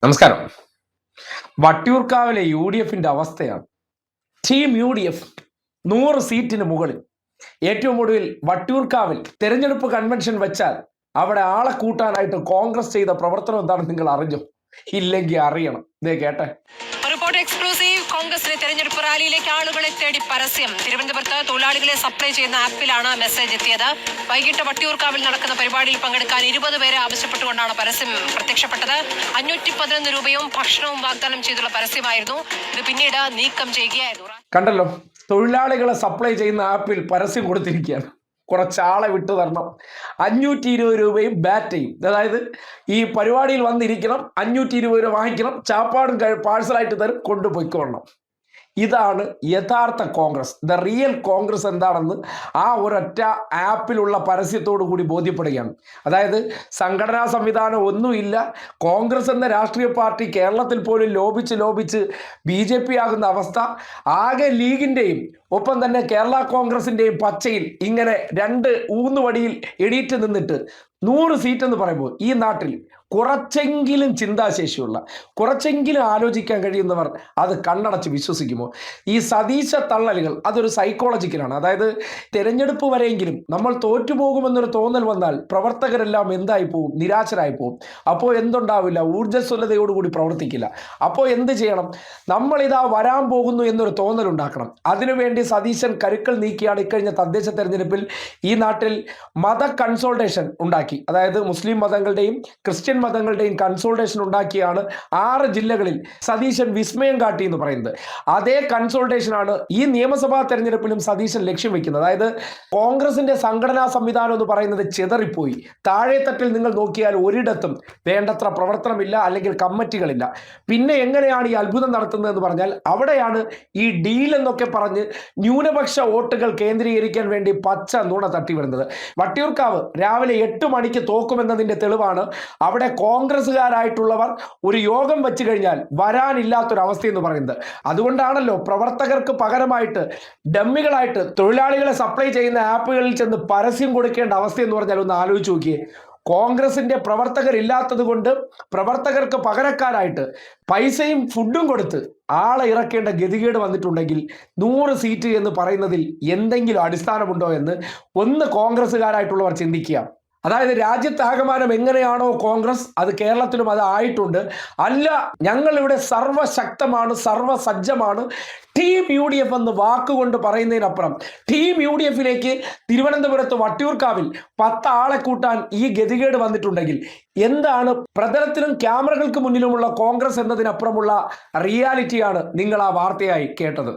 നമസ്കാരം. വട്ടിയൂർക്കാവിലെ UDFിന്റെ അവസ്ഥയാണ്. Team UDF 100 സീറ്റിന് മുകളിൽ. ഏറ്റവും ഒടുവിൽ വട്ടിയൂർക്കാവിൽ തെരഞ്ഞെടുപ്പ് കൺവെൻഷൻ വെച്ചാൽ അവിടെ ആളെ കൂട്ടാനായിട്ട് കോൺഗ്രസ് ചെയ്ത പ്രവർത്തനം എന്താണെന്ന് നിങ്ങൾ അറിഞ്ഞോ? ഇല്ലെങ്കിൽ അറിയണം. ഇതേ കേട്ടെ. Report exclusive. കോൺഗ്രസിലെ തെരഞ്ഞെടുപ്പ് റാലിയിലേക്ക് ആളുകളെ തേടി പരസ്യം. തിരുവനന്തപുരത്ത് തൊഴിലാളികളെ സപ്ലൈ ചെയ്യുന്ന ആപ്പിലാണ് മെസ്സേജ് എത്തിയത്. വൈകിട്ട് വട്ടിയൂർക്കാവിൽ നടക്കുന്ന പരിപാടിയിൽ പങ്കെടുക്കാൻ 20 പേരെ ആവശ്യപ്പെട്ടുകൊണ്ടാണ് പരസ്യം പ്രത്യക്ഷപ്പെട്ടത്. 511 രൂപയും ഭക്ഷണവും വാഗ്ദാനം ചെയ്തുള്ള പരസ്യമായിരുന്നു. ഇത് പിന്നീട് നീക്കം ചെയ്യുകയായിരുന്നു. കണ്ടല്ലോ, തൊഴിലാളികളെ സപ്ലൈ ചെയ്യുന്ന ആപ്പിൽ പരസ്യം കൊടുത്തിരിക്കുകയാണ്. കുറച്ചാളെ വിട്ടു തരണം, 520 രൂപയും ബാറ്റയും. അതായത് ഈ പരിപാടിയിൽ വന്നിരിക്കണം, 520 രൂപ വാങ്ങിക്കണം, ചാപ്പാടും പാഴ്സലായിട്ട് തരും, കൊണ്ടുപോയിക്കൊള്ളണം. ഇതാണ് യഥാർത്ഥ കോൺഗ്രസ്. ദ റിയൽ കോൺഗ്രസ് എന്താണെന്ന് ആ ഒരൊറ്റ ആപ്പിലുള്ള പരസ്യത്തോടു കൂടി ബോധ്യപ്പെടുകയാണ്. അതായത് സംഘടനാ സംവിധാനം ഒന്നുമില്ല. കോൺഗ്രസ് എന്ന രാഷ്ട്രീയ പാർട്ടി കേരളത്തിൽ പോലും ലോപിച്ച് BJP ആകുന്ന അവസ്ഥ. ആകെ ലീഗിൻ്റെയും ഒപ്പം തന്നെ കേരള കോൺഗ്രസിൻ്റെയും പച്ചയിൽ ഇങ്ങനെ രണ്ട് ഊന്നുവടിയിൽ എണീറ്റ് നിന്നിട്ട് 100 സീറ്റ് എന്ന് പറയുമ്പോൾ ഈ നാട്ടിൽ കുറച്ചെങ്കിലും ചിന്താശേഷിയുള്ള, കുറച്ചെങ്കിലും ആലോചിക്കാൻ കഴിയുന്നവർ അത് കണ്ണടച്ച് വിശ്വസിക്കുമോ? ഈ സതീശ തള്ളലുകൾ അതൊരു സൈക്കോളജിക്കലാണ്. അതായത് തിരഞ്ഞെടുപ്പ് വരെയെങ്കിലും നമ്മൾ തോറ്റുപോകുമെന്നൊരു തോന്നൽ വന്നാൽ പ്രവർത്തകരെല്ലാം എന്തായി പോവും? നിരാശരായി പോവും. അപ്പോൾ എന്തുണ്ടാവില്ല? ഊർജ്ജസ്വലതയോടുകൂടി പ്രവർത്തിക്കില്ല. അപ്പോൾ എന്ത് ചെയ്യണം? നമ്മളിതാ വരാൻ പോകുന്നു എന്നൊരു തോന്നൽ ഉണ്ടാക്കണം. അതിനുവേണ്ടി സതീശൻ കരുക്കൾ നീക്കിയാണ് ഇക്കഴിഞ്ഞ തദ്ദേശ തെരഞ്ഞെടുപ്പിൽ ഈ നാട്ടിൽ മത കൺസോൾട്ടേഷൻ ഉണ്ടാക്കി. അതായത് മുസ്ലിം മതങ്ങളുടെയും ക്രിസ്ത്യൻ മതങ്ങളുടെയും കൺസോൾട്ടേഷൻ ഉണ്ടാക്കിയാണ് 6 ജില്ലകളിൽ സതീശൻ വിസ്മയം കാട്ടി എന്ന് പറയുന്നത്. അതേ കൺസോൾട്ടേഷനാണ് ഈ നിയമസഭാ തെരഞ്ഞെടുപ്പിലും സതീശൻ ലക്ഷ്യം വെക്കുന്നത്. അതായത് കോൺഗ്രസിന്റെ സംഘടനാ സംവിധാനം എന്ന് പറയുന്നത് ചിതറിപ്പോയി. താഴെത്തട്ടിൽ നിങ്ങൾ നോക്കിയാൽ ഒരിടത്തും വേണ്ടത്ര പ്രവർത്തനമില്ല, അല്ലെങ്കിൽ കമ്മിറ്റികളില്ല. പിന്നെ എങ്ങനെയാണ് ഈ അത്ഭുതം നടത്തുന്നതെന്ന് പറഞ്ഞാൽ അവിടെയാണ് ഈ ഡീൽ എന്നൊക്കെ പറഞ്ഞ് ന്യൂനപക്ഷ വോട്ടുകൾ കേന്ദ്രീകരിക്കാൻ വേണ്ടി പച്ച നുണ തട്ടിവിടുന്നത്. വട്ടിയൂർക്കാവ് രാവിലെ 8 മണിക്ക് തോക്കുമെന്നതിന്റെ തെളിവാണ് അവിടെ കോൺഗ്രസ്സുകാരായിട്ടുള്ളവർ ഒരു യോഗം വെച്ച് കഴിഞ്ഞാൽ വരാനില്ലാത്തൊരവസ്ഥ എന്ന് പറയുന്നത്. അതുകൊണ്ടാണല്ലോ പ്രവർത്തകർക്ക് പകരമായിട്ട് ഡമ്മികളായിട്ട് തൊഴിലാളികളെ സപ്ലൈ ചെയ്യുന്ന ആപ്പുകളിൽ ചെന്ന് പരസ്യം കൊടുക്കേണ്ട അവസ്ഥ എന്ന് പറഞ്ഞാൽ ഒന്ന് ആലോചിച്ച് നോക്കിയേ. കോൺഗ്രസിന്റെ പ്രവർത്തകരില്ലാത്തത് കൊണ്ട് പ്രവർത്തകർക്ക് പകരക്കാരായിട്ട് പൈസയും ഫുഡും കൊടുത്ത് ആളെ ഇറക്കേണ്ട ഗതികേട് വന്നിട്ടുണ്ടെങ്കിൽ 100 സീറ്റ് എന്ന് പറയുന്നതിൽ എന്തെങ്കിലും അടിസ്ഥാനമുണ്ടോ എന്ന് ഒന്ന് കോൺഗ്രസ്സുകാരായിട്ടുള്ളവർ ചിന്തിക്കുക. അതായത് രാജ്യത്താകമാനം എങ്ങനെയാണോ കോൺഗ്രസ്, അത് കേരളത്തിലും അത് ആയിട്ടുണ്ട്. അല്ല, ഞങ്ങൾ ഇവിടെ സർവശക്തമാണ്, സർവസജ്ജമാണ്, ടീം UDF എന്ന് വാക്കുകൊണ്ട് പറയുന്നതിനപ്പുറം ടീം UDFിലേക്ക് തിരുവനന്തപുരത്ത് വട്ടിയൂർക്കാവിൽ 10 ആളെ കൂട്ടാൻ ഈ ഗതികേട് വന്നിട്ടുണ്ടെങ്കിൽ എന്താണ് പ്രതലത്തിലും ക്യാമറകൾക്ക് മുന്നിലുമുള്ള കോൺഗ്രസ് എന്നതിനപ്പുറമുള്ള റിയാലിറ്റിയാണ് നിങ്ങൾ ആ വാർത്തയായി കേട്ടത്.